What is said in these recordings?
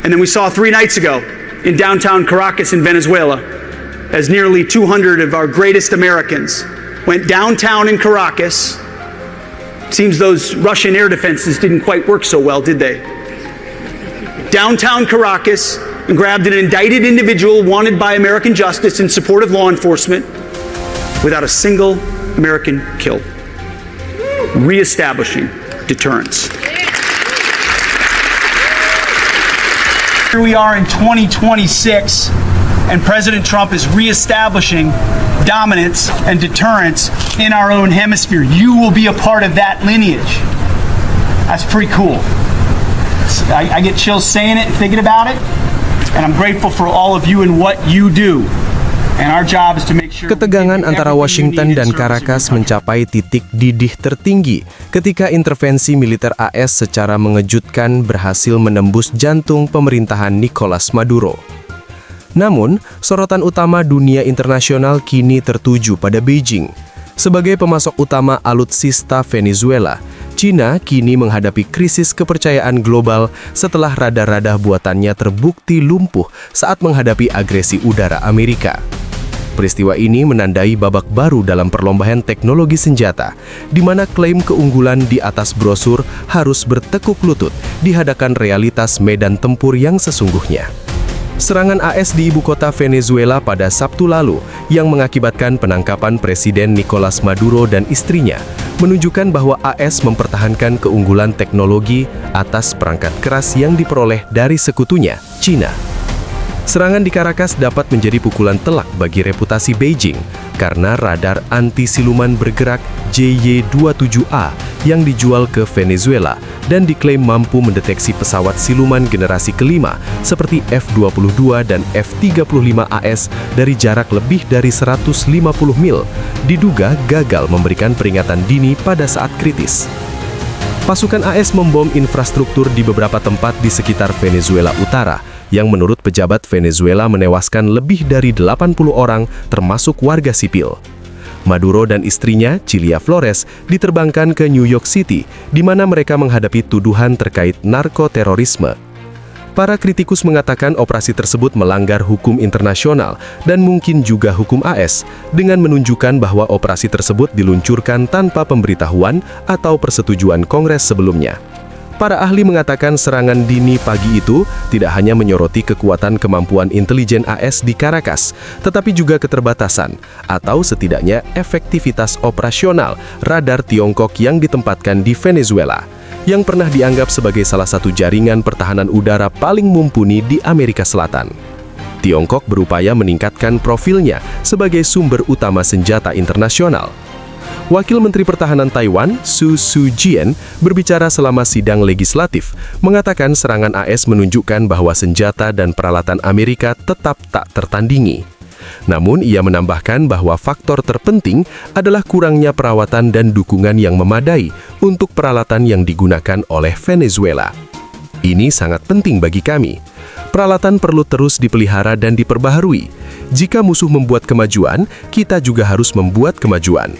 And then we saw 3 nights ago in downtown Caracas in Venezuela, as nearly 200 of our greatest Americans went downtown in Caracas. Seems those Russian air defenses didn't quite work so well, did they? Downtown Caracas, and grabbed an indicted individual wanted by American justice in support of law enforcement without a single American killed. Reestablishing deterrence. Here we are in 2026, and President Trump is reestablishing dominance and deterrence in our own hemisphere. You will be a part of that lineage. That's pretty cool. I get chills saying it and thinking about it, and I'm grateful for all of you and what you do. Ketegangan antara Washington dan Caracas mencapai titik didih tertinggi ketika intervensi militer AS secara mengejutkan berhasil menembus jantung pemerintahan Nicolas Maduro. Namun, sorotan utama dunia internasional kini tertuju pada Beijing. Sebagai pemasok utama alutsista Venezuela, China kini menghadapi krisis kepercayaan global setelah radar-radar buatannya terbukti lumpuh saat menghadapi agresi udara Amerika. Peristiwa ini menandai babak baru dalam perlombaan teknologi senjata, di mana klaim keunggulan di atas brosur harus bertekuk lutut di hadapan realitas medan tempur yang sesungguhnya. Serangan AS di ibu kota Venezuela pada Sabtu lalu, yang mengakibatkan penangkapan Presiden Nicolas Maduro dan istrinya, menunjukkan bahwa AS mempertahankan keunggulan teknologi atas perangkat keras yang diperoleh dari sekutunya, China. Serangan di Caracas dapat menjadi pukulan telak bagi reputasi Beijing karena radar anti-siluman bergerak JY-27A yang dijual ke Venezuela dan diklaim mampu mendeteksi pesawat siluman generasi kelima seperti F-22 dan F-35AS dari jarak lebih dari 150 mil, diduga gagal memberikan peringatan dini pada saat kritis. Pasukan AS membom infrastruktur di beberapa tempat di sekitar Venezuela Utara, yang menurut pejabat Venezuela menewaskan lebih dari 80 orang termasuk warga sipil. Maduro dan istrinya, Cilia Flores, diterbangkan ke New York City, di mana mereka menghadapi tuduhan terkait narkoterorisme. Para kritikus mengatakan operasi tersebut melanggar hukum internasional dan mungkin juga hukum AS, dengan menunjukkan bahwa operasi tersebut diluncurkan tanpa pemberitahuan atau persetujuan Kongres sebelumnya. Para ahli mengatakan serangan dini pagi itu tidak hanya menyoroti kekuatan kemampuan intelijen AS di Caracas, tetapi juga keterbatasan atau setidaknya efektivitas operasional radar Tiongkok yang ditempatkan di Venezuela, yang pernah dianggap sebagai salah satu jaringan pertahanan udara paling mumpuni di Amerika Selatan. Tiongkok berupaya meningkatkan profilnya sebagai sumber utama senjata internasional. Wakil Menteri Pertahanan Taiwan, Su Su-jian, berbicara selama sidang legislatif, mengatakan serangan AS menunjukkan bahwa senjata dan peralatan Amerika tetap tak tertandingi. Namun, ia menambahkan bahwa faktor terpenting adalah kurangnya perawatan dan dukungan yang memadai untuk peralatan yang digunakan oleh Venezuela. Ini sangat penting bagi kami. Peralatan perlu terus dipelihara dan diperbaharui. Jika musuh membuat kemajuan, kita juga harus membuat kemajuan.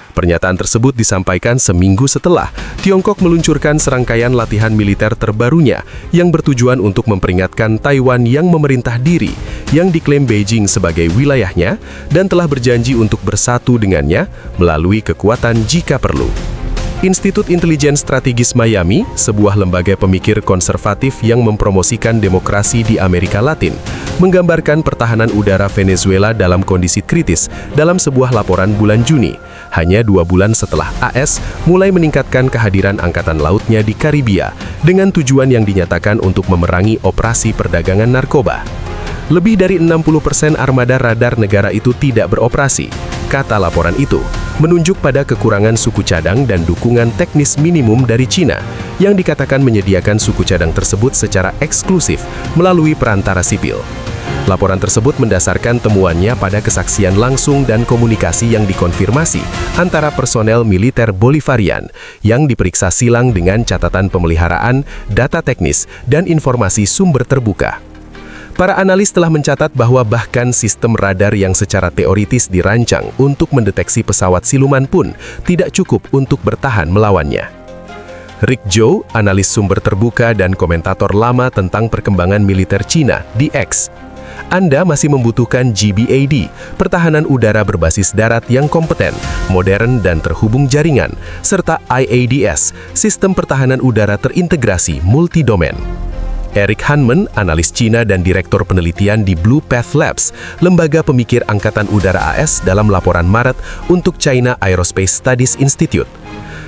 Pernyataan tersebut disampaikan seminggu setelah Tiongkok meluncurkan serangkaian latihan militer terbarunya yang bertujuan untuk memperingatkan Taiwan yang memerintah diri, yang diklaim Beijing sebagai wilayahnya dan telah berjanji untuk bersatu dengannya melalui kekuatan jika perlu. Institut Intelijen Strategis Miami, sebuah lembaga pemikir konservatif yang mempromosikan demokrasi di Amerika Latin, menggambarkan pertahanan udara Venezuela dalam kondisi kritis dalam sebuah laporan bulan Juni, hanya 2 bulan setelah AS mulai meningkatkan kehadiran angkatan lautnya di Karibia dengan tujuan yang dinyatakan untuk memerangi operasi perdagangan narkoba. Lebih dari 60% armada radar negara itu tidak beroperasi, kata laporan itu, menunjuk pada kekurangan suku cadang dan dukungan teknis minimum dari China, yang dikatakan menyediakan suku cadang tersebut secara eksklusif melalui perantara sipil. Laporan tersebut mendasarkan temuannya pada kesaksian langsung dan komunikasi yang dikonfirmasi antara personel militer Bolivarian yang diperiksa silang dengan catatan pemeliharaan, data teknis, dan informasi sumber terbuka. Para analis telah mencatat bahwa bahkan sistem radar yang secara teoritis dirancang untuk mendeteksi pesawat siluman pun tidak cukup untuk bertahan melawannya. Rick Zhou, analis sumber terbuka dan komentator lama tentang perkembangan militer Cina di X. Anda masih membutuhkan GBAD, pertahanan udara berbasis darat yang kompeten, modern dan terhubung jaringan, serta IADS, sistem pertahanan udara terintegrasi multidomen. Eric Hanman, analis Cina dan direktur penelitian di Blue Path Labs, lembaga pemikir Angkatan Udara AS dalam laporan Maret untuk China Aerospace Studies Institute.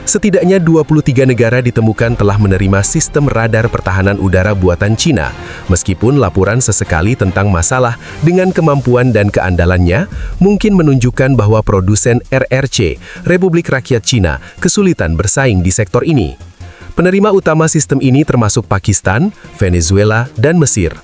Setidaknya 23 negara ditemukan telah menerima sistem radar pertahanan udara buatan Cina, meskipun laporan sesekali tentang masalah dengan kemampuan dan keandalannya mungkin menunjukkan bahwa produsen RRC, Republik Rakyat Cina, kesulitan bersaing di sektor ini. Penerima utama sistem ini termasuk Pakistan, Venezuela, dan Mesir.